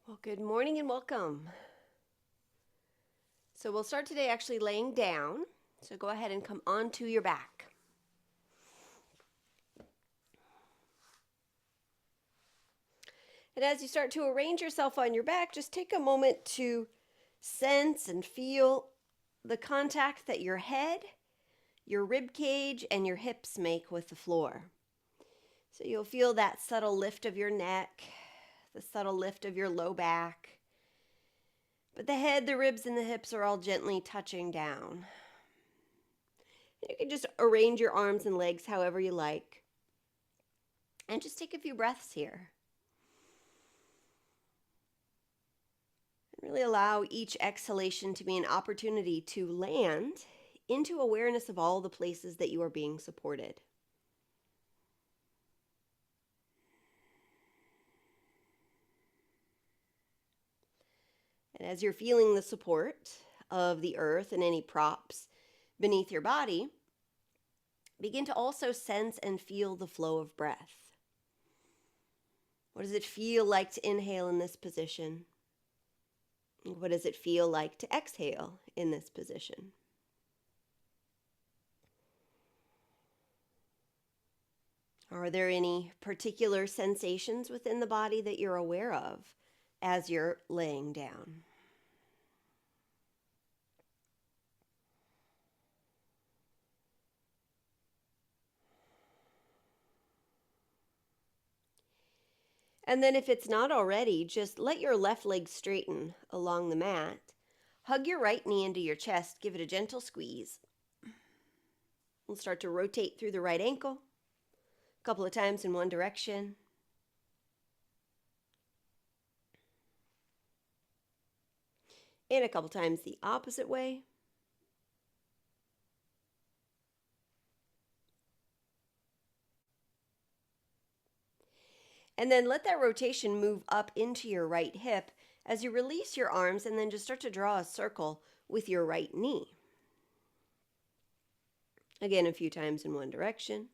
Well, good morning and welcome. So we'll start today actually laying down. So go ahead and come onto your back. And as you start to arrange yourself on your back, just take a moment to sense and feel the contact that your head, your rib cage, and your hips make with the floor. So you'll feel that subtle lift of your neck, the subtle lift of your low back. But the head, the ribs, and the hips are all gently touching down. You can just arrange your arms and legs however you like. And just take a few breaths here. And really allow each exhalation to be an opportunity to land into awareness of all the places that you are being supported. And as you're feeling the support of the earth and any props beneath your body, begin to also sense and feel the flow of breath. What does it feel like to inhale in this position? What does it feel like to exhale in this position? Are there any particular sensations within the body that you're aware of as you're laying down? And then if it's not already, just let your left leg straighten along the mat. Hug your right knee into your chest. Give it a gentle squeeze. We'll start to rotate through the right ankle a couple of times in one direction. And a couple times the opposite way. And then let that rotation move up into your right hip as you release your arms and then just start to draw a circle with your right knee. Again, a few times in one direction.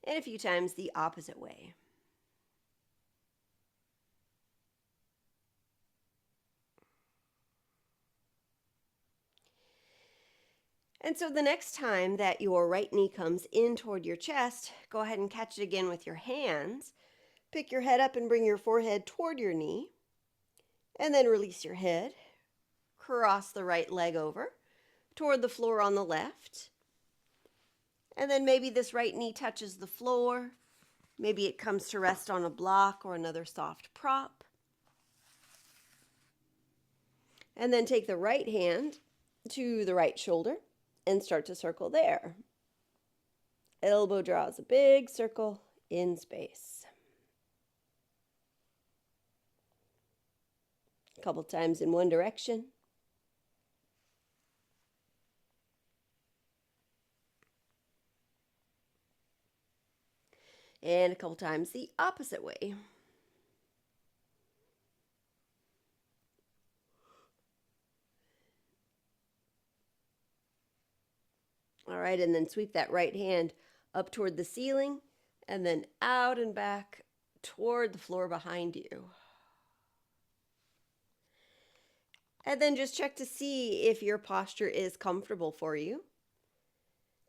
And a few times the opposite way. And so the next time that your right knee comes in toward your chest, go ahead and catch it again with your hands. Pick your head up and bring your forehead toward your knee. And then release your head. Cross the right leg over toward the floor on the left. And then maybe this right knee touches the floor. Maybe it comes to rest on a block or another soft prop. And then take the right hand to the right shoulder and start to circle there. Elbow draws a big circle in space. A couple times in one direction. And a couple times the opposite way. All right, and then sweep that right hand up toward the ceiling and then out and back toward the floor behind you. And then just check to see if your posture is comfortable for you.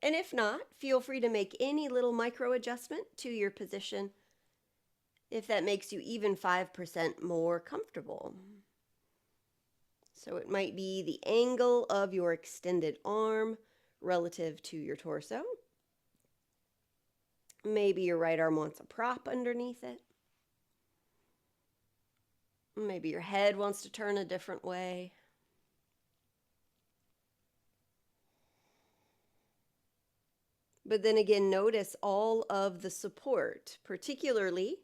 And if not, feel free to make any little micro adjustment to your position if that makes you even 5% more comfortable. So it might be the angle of your extended arm relative to your torso. Maybe your right arm wants a prop underneath it. Maybe your head wants to turn a different way. But then again, notice all of the support, particularly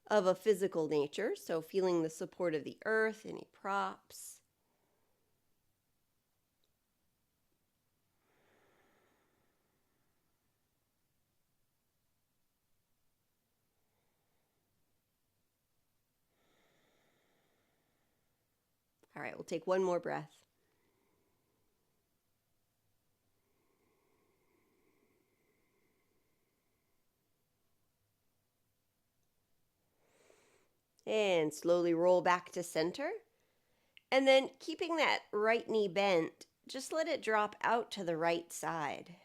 of a physical nature. So feeling the support of the earth, any props. All right, we'll take one more breath. And slowly roll back to center. And then keeping that right knee bent, just let it drop out to the right side.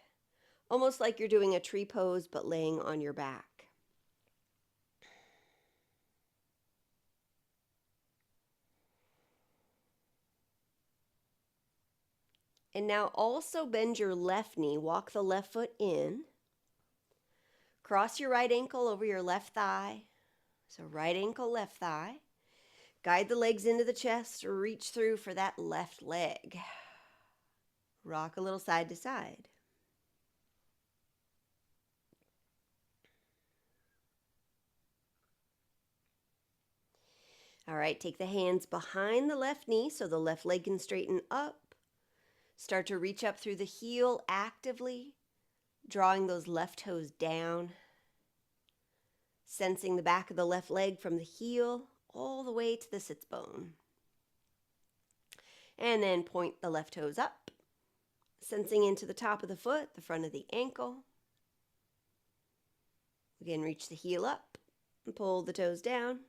Almost like you're doing a tree pose, but laying on your back. And now also bend your left knee. Walk the left foot in. Cross your right ankle over your left thigh. So right ankle, left thigh. Guide the legs into the chest. Reach through for that left leg. Rock a little side to side. All right, take the hands behind the left knee so the left leg can straighten up. Start to reach up through the heel actively, drawing those left toes down. Sensing the back of the left leg from the heel all the way to the sits bone. And then point the left toes up, sensing into the top of the foot, the front of the ankle. Again, reach the heel up and pull the toes down.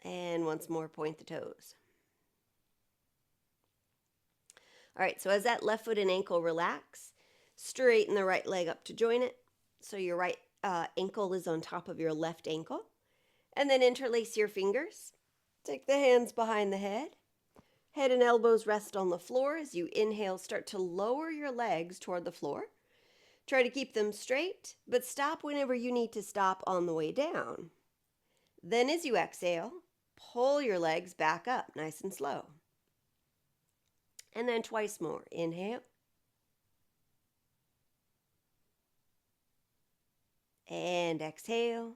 And once more, point the toes. All right, so as that left foot and ankle relax, straighten the right leg up to join it. So your right ankle is on top of your left ankle. And then interlace your fingers. Take the hands behind the head. Head and elbows rest on the floor. As you inhale, start to lower your legs toward the floor. Try to keep them straight, but stop whenever you need to stop on the way down. Then as you exhale, pull your legs back up nice and slow. And then twice more. Inhale. And exhale.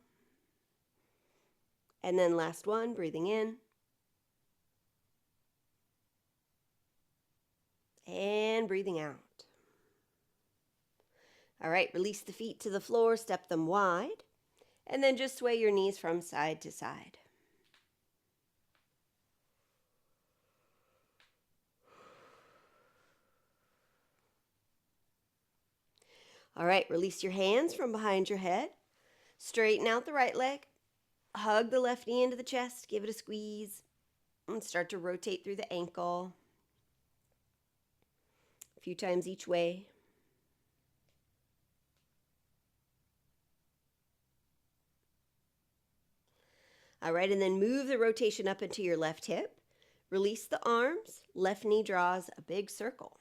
And then last one, breathing in. And breathing out. All right, release the feet to the floor, step them wide, and then just sway your knees from side to side. All right, release your hands from behind your head. Straighten out the right leg. Hug the left knee into the chest. Give it a squeeze. And start to rotate through the ankle. A few times each way. All right, and then move the rotation up into your left hip. Release the arms. Left knee draws a big circle.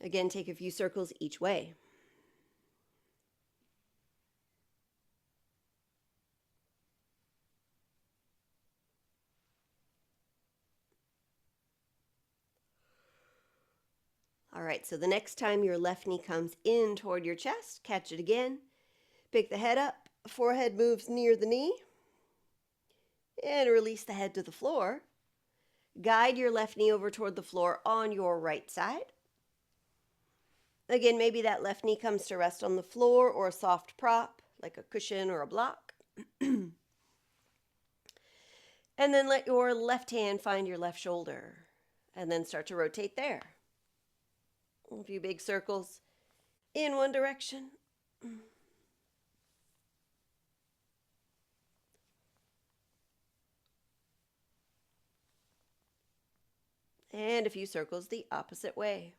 Again, take a few circles each way. All right, so the next time your left knee comes in toward your chest, catch it again. Pick the head up, forehead moves near the knee, and release the head to the floor. Guide your left knee over toward the floor on your right side. Again, maybe that left knee comes to rest on the floor or a soft prop, like a cushion or a block. And then let your left hand find your left shoulder, and then start to rotate there. A few big circles in one direction. And a few circles the opposite way.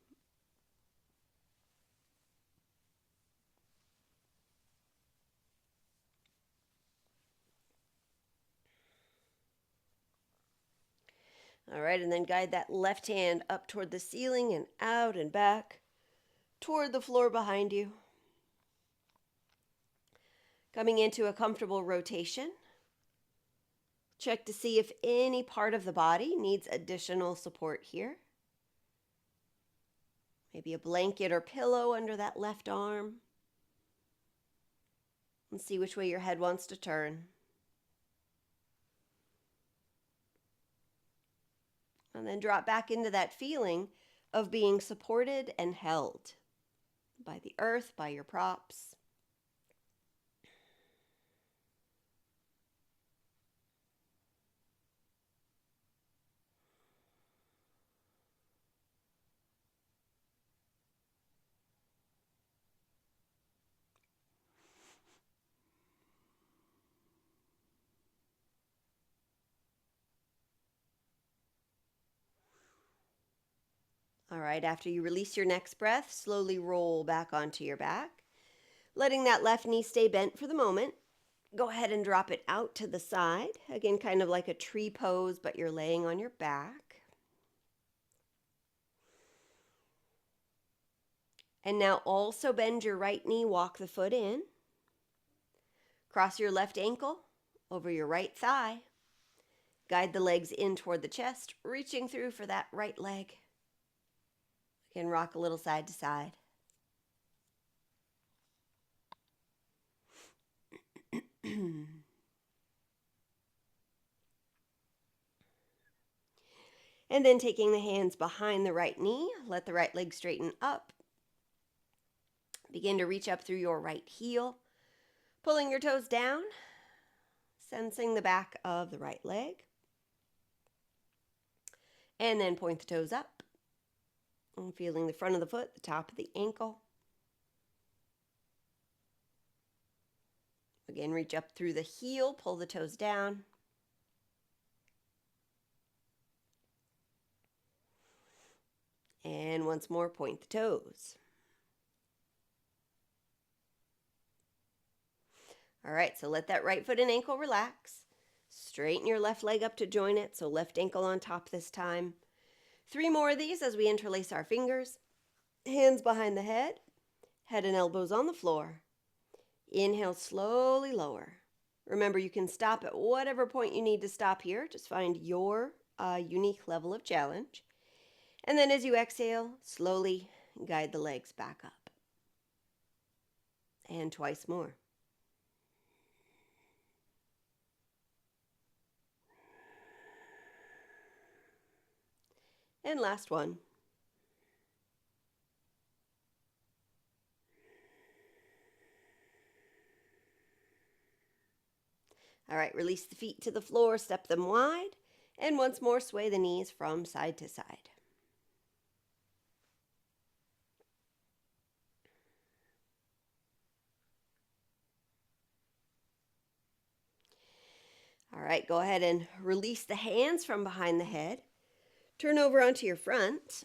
All right, and then guide that left hand up toward the ceiling and out and back toward the floor behind you. Coming into a comfortable rotation. Check to see if any part of the body needs additional support here. Maybe a blanket or pillow under that left arm. And see which way your head wants to turn. And then drop back into that feeling of being supported and held by the earth, by your props. All right, after you release your next breath, slowly roll back onto your back, letting that left knee stay bent for the moment. Go ahead and drop it out to the side. Again, kind of like a tree pose, but you're laying on your back. And now also bend your right knee, walk the foot in. Cross your left ankle over your right thigh. Guide the legs in toward the chest, reaching through for that right leg. Again, rock a little side to side. And then taking the hands behind the right knee, let the right leg straighten up. Begin to reach up through your right heel, pulling your toes down, sensing the back of the right leg. And then point the toes up, and feeling the front of the foot, the top of the ankle. Again, reach up through the heel, pull the toes down. And once more, point the toes. All right, so let that right foot and ankle relax. Straighten your left leg up to join it, so left ankle on top this time. 3 more of these as we interlace our fingers. Hands behind the head and elbows on the floor. Inhale, slowly lower. Remember, you can stop at whatever point you need to stop here. Just find your unique level of challenge. And then as you exhale, slowly guide the legs back up. And twice more. And last one. All right, release the feet to the floor, step them wide, and once more sway the knees from side to side. All right, go ahead and release the hands from behind the head. Turn over onto your front.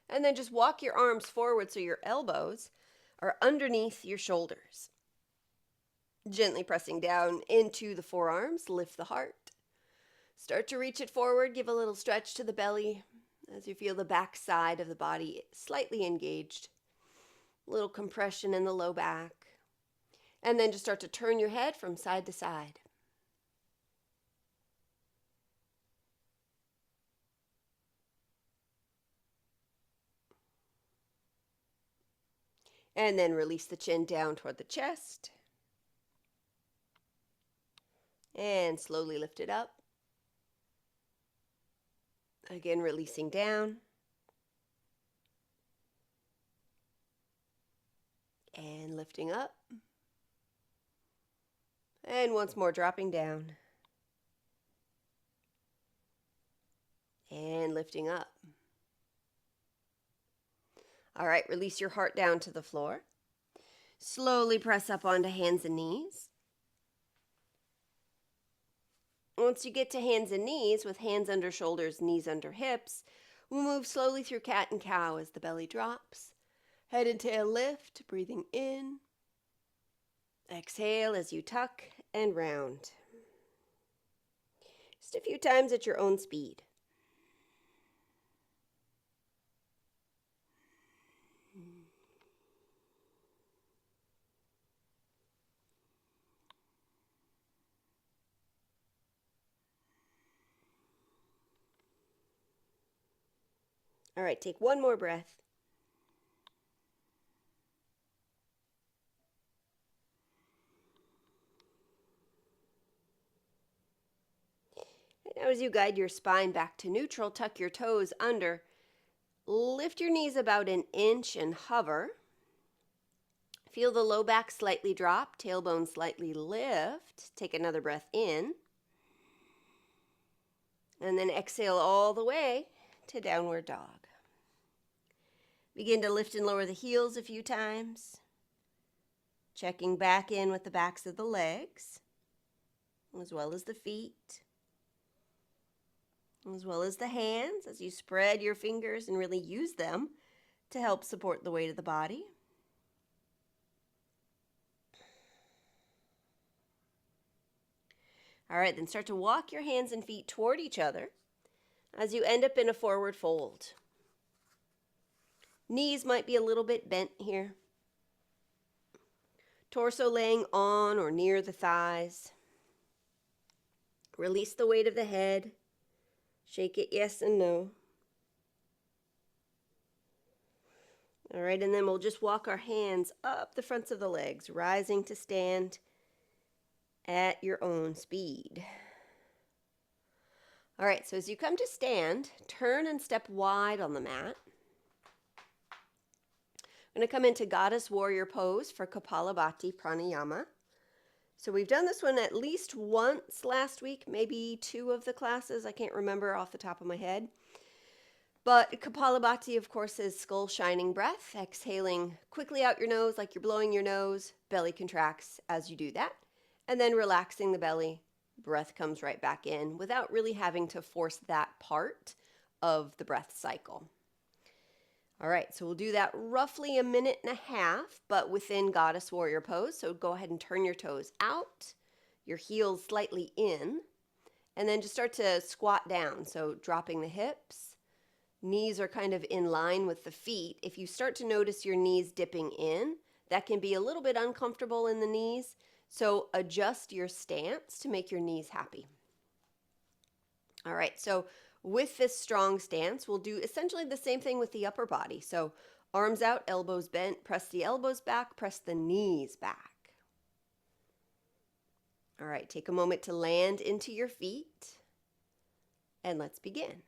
And then just walk your arms forward so your elbows are underneath your shoulders. Gently pressing down into the forearms, lift the heart. Start to reach it forward, give a little stretch to the belly as you feel the back side of the body slightly engaged. A little compression in the low back. And then just start to turn your head from side to side. And then release the chin down toward the chest. And slowly lift it up. Again, releasing down. And lifting up. And once more, dropping down. And lifting up. All right, release your heart down to the floor. Slowly press up onto hands and knees. Once you get to hands and knees, with hands under shoulders, knees under hips, we'll move slowly through cat and cow as the belly drops. Head and tail lift, breathing in. Exhale as you tuck and round. Just a few times at your own speed. All right, take one more breath. And now as you guide your spine back to neutral, tuck your toes under. Lift your knees about an inch and hover. Feel the low back slightly drop, tailbone slightly lift. Take another breath in. And then exhale all the way to downward dog. Begin to lift and lower the heels a few times. Checking back in with the backs of the legs, as well as the feet. as well as the hands as you spread your fingers and really use them to help support the weight of the body. All right, then start to walk your hands and feet toward each other as you end up in a forward fold. Knees might be a little bit bent here. Torso laying on or near the thighs. Release the weight of the head. Shake it yes and no. All right, and then we'll just walk our hands up the fronts of the legs, rising to stand at your own speed. All right, so as you come to stand, turn and step wide on the mat. I'm going to come into Goddess Warrior Pose for Kapalabhati Pranayama. So we've done this one at least once last week, maybe 2 of the classes. I can't remember off the top of my head. But Kapalabhati, of course, is skull shining breath, exhaling quickly out your nose like you're blowing your nose. Belly contracts as you do that. And then relaxing the belly, breath comes right back in without really having to force that part of the breath cycle. All right, so we'll do that roughly 1.5 minutes, but within Goddess Warrior Pose. So go ahead and turn your toes out, your heels slightly in, and then just start to squat down. So dropping the hips, knees are kind of in line with the feet. If you start to notice your knees dipping in, that can be a little bit uncomfortable in the knees. So adjust your stance to make your knees happy. All right, so with this strong stance, we'll do essentially the same thing with the upper body. So arms out, elbows bent, press the elbows back, press the knees back. All right, take a moment to land into your feet, and let's begin.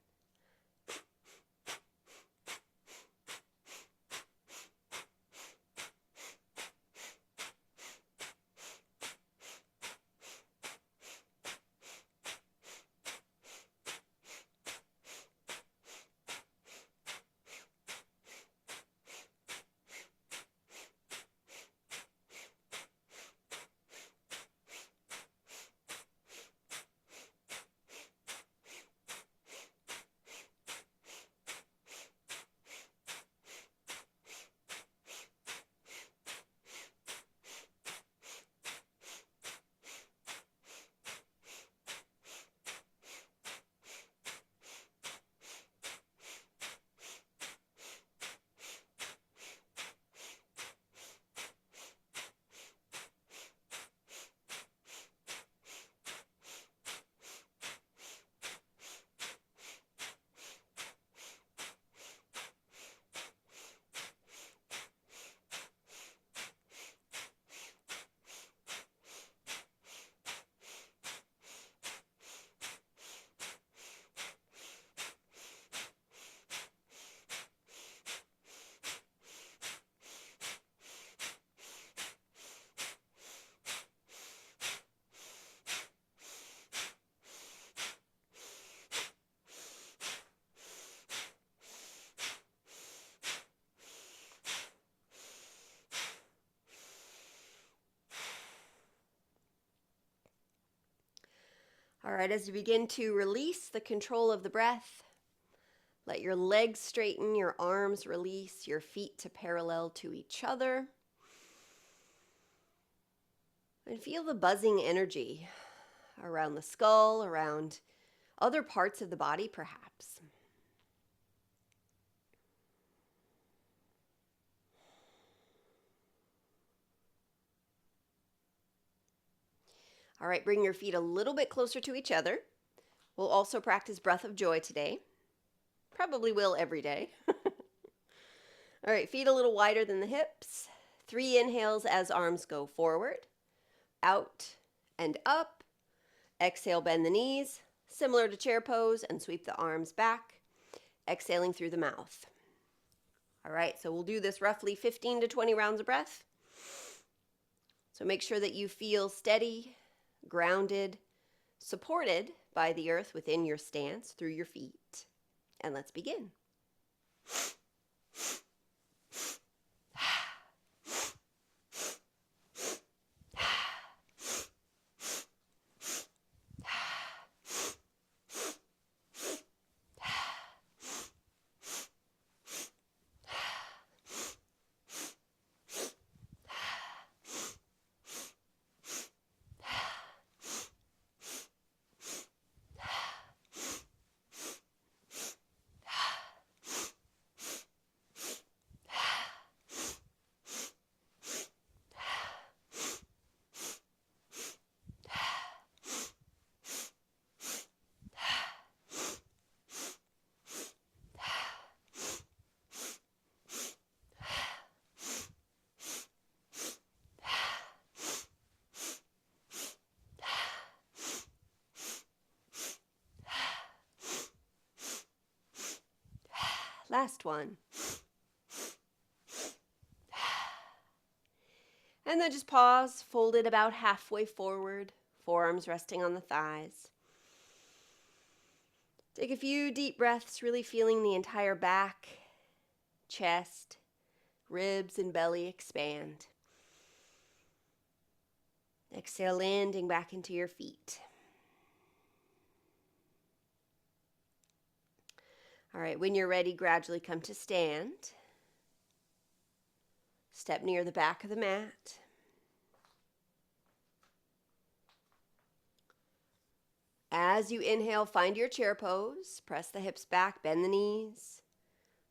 All right, as you begin to release the control of the breath, let your legs straighten, your arms release, your feet to parallel to each other. And feel the buzzing energy around the skull, around other parts of the body perhaps. All right, bring your feet a little bit closer to each other. We'll also practice breath of joy today. Probably will every day. All right, feet a little wider than the hips. 3 inhales as arms go forward, out and up. Exhale, bend the knees, similar to chair pose, and sweep the arms back, exhaling through the mouth. All right, so we'll do this roughly 15 to 20 rounds of breath. So make sure that you feel steady, grounded, supported by the earth within your stance through your feet. And let's begin. Last one. And then just pause, fold it about halfway forward, forearms resting on the thighs. Take a few deep breaths, really feeling the entire back, chest, ribs, and belly expand. Exhale, landing back into your feet. All right, when you're ready, gradually come to stand. Step near the back of the mat. As you inhale, find your chair pose. Press the hips back, bend the knees.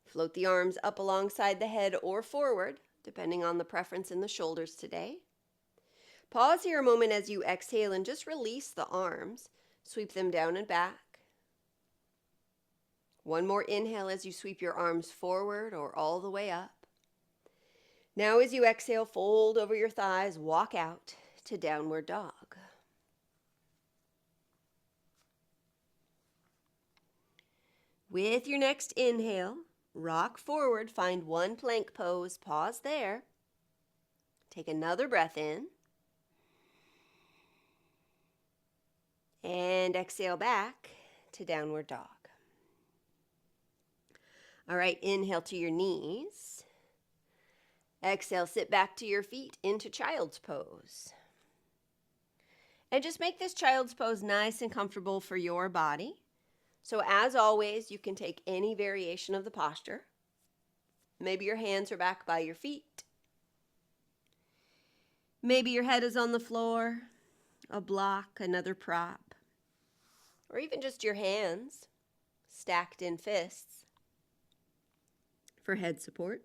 Float the arms up alongside the head or forward, depending on the preference in the shoulders today. Pause here a moment as you exhale and just release the arms. Sweep them down and back. One more inhale as you sweep your arms forward or all the way up. Now as you exhale, fold over your thighs, walk out to downward dog. With your next inhale, rock forward, find one plank pose, pause there. Take another breath in. And exhale back to downward dog. All right, inhale to your knees. Exhale, sit back to your feet into child's pose. And just make this child's pose nice and comfortable for your body. So as always, you can take any variation of the posture. Maybe your hands are back by your feet. Maybe your head is on the floor, a block, another prop. Or even just your hands stacked in fists for head support.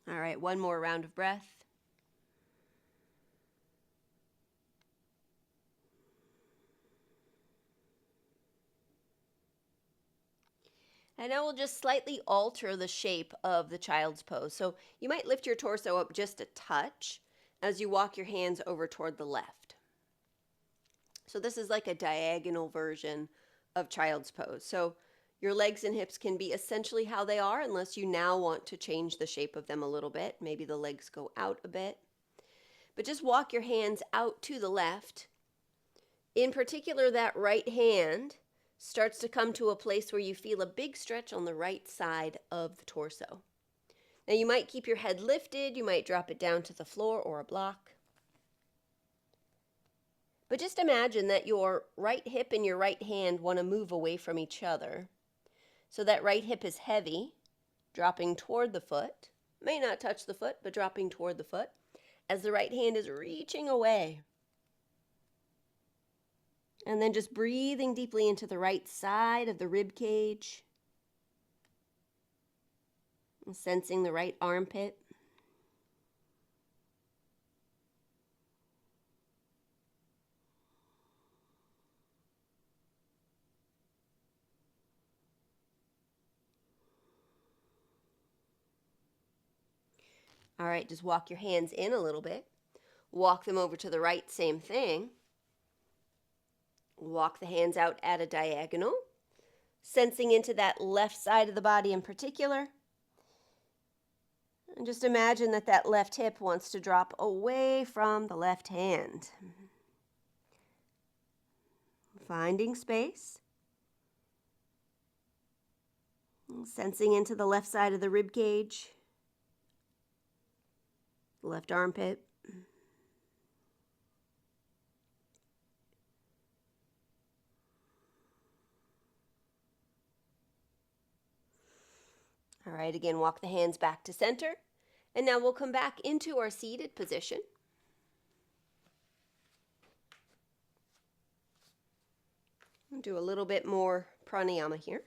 All right, one more round of breath. And now we'll just slightly alter the shape of the child's pose. So you might lift your torso up just a touch as you walk your hands over toward the left. So this is like a diagonal version of child's pose. So your legs and hips can be essentially how they are unless you now want to change the shape of them a little bit. Maybe the legs go out a bit. But just walk your hands out to the left. In particular, that right hand starts to come to a place where you feel a big stretch on the right side of the torso. Now you might keep your head lifted, you might drop it down to the floor or a block. But just imagine that your right hip and your right hand want to move away from each other. So that right hip is heavy, dropping toward the foot. May not touch the foot, but dropping toward the foot as the right hand is reaching away. And then just breathing deeply into the right side of the rib cage. And sensing the right armpit. All right, just walk your hands in a little bit. Walk them over to the right, same thing. Walk the hands out at a diagonal, sensing into that left side of the body in particular. And just imagine that that left hip wants to drop away from the left hand. Finding space. Sensing into the left side of the rib cage, left armpit. All right, again, walk the hands back to center. And now we'll come back into our seated position. I'll do a little bit more pranayama here.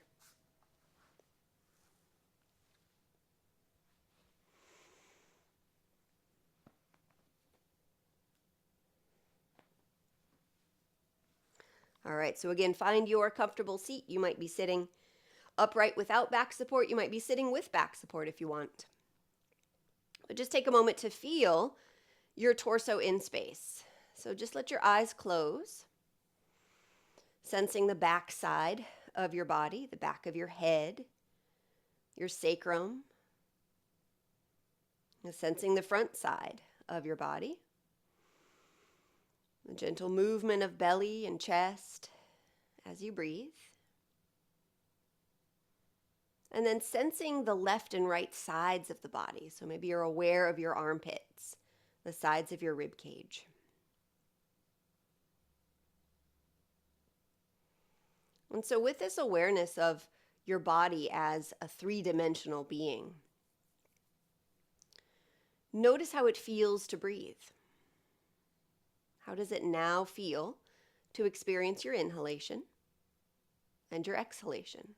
All right, so again, find your comfortable seat. You might be sitting upright without back support. You might be sitting with back support if you want. But just take a moment to feel your torso in space. So just let your eyes close, sensing the back side of your body, the back of your head, your sacrum, and sensing the front side of your body. A gentle movement of belly and chest as you breathe. And then sensing the left and right sides of the body. So maybe you're aware of your armpits, the sides of your rib cage. And so with this awareness of your body as a three-dimensional being, notice how it feels to breathe. How does it now feel to experience your inhalation and your exhalation?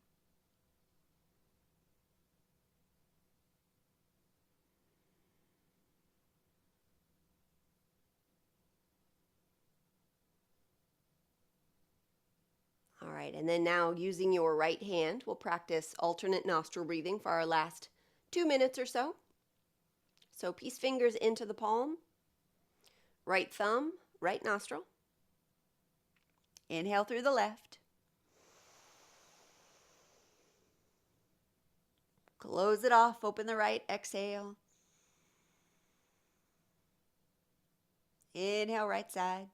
All right, and then now using your right hand, we'll practice alternate nostril breathing for our last 2 minutes or so. So peace fingers into the palm, right thumb, right nostril. Inhale through the left. Close it off, open the right, exhale. Inhale, right side.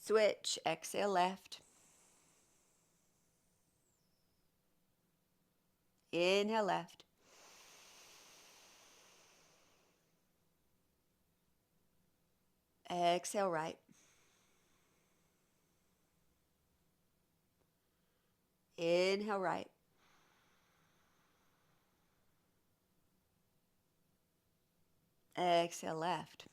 Switch, exhale left. Inhale left. Exhale right. Inhale right. Exhale left.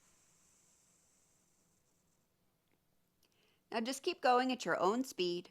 Now just keep going at your own speed.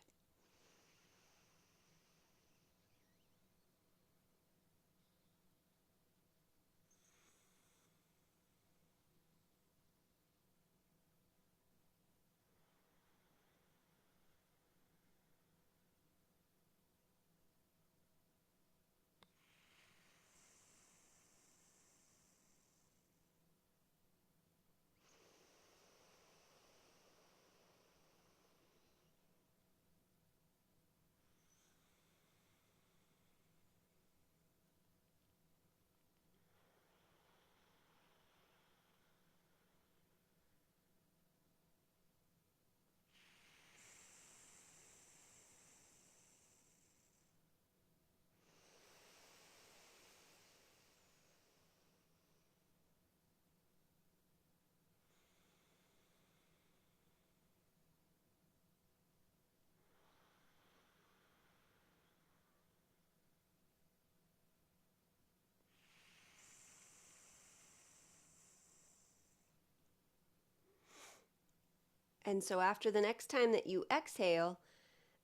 And so after the next time that you exhale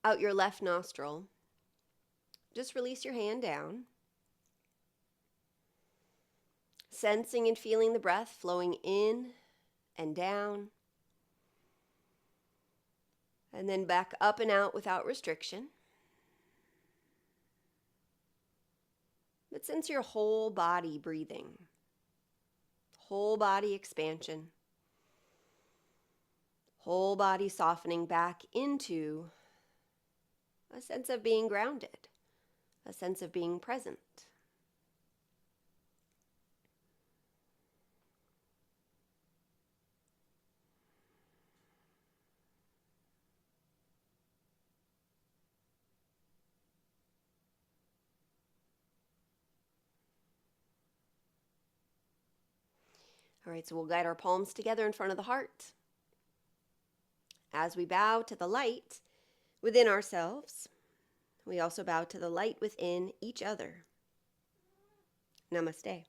out your left nostril, just release your hand down, sensing and feeling the breath flowing in and down, and then back up and out without restriction. But sense your whole body breathing, whole body expansion, whole body softening back into a sense of being grounded, a sense of being present. All right, so we'll guide our palms together in front of the heart. As we bow to the light within ourselves, we also bow to the light within each other. Namaste.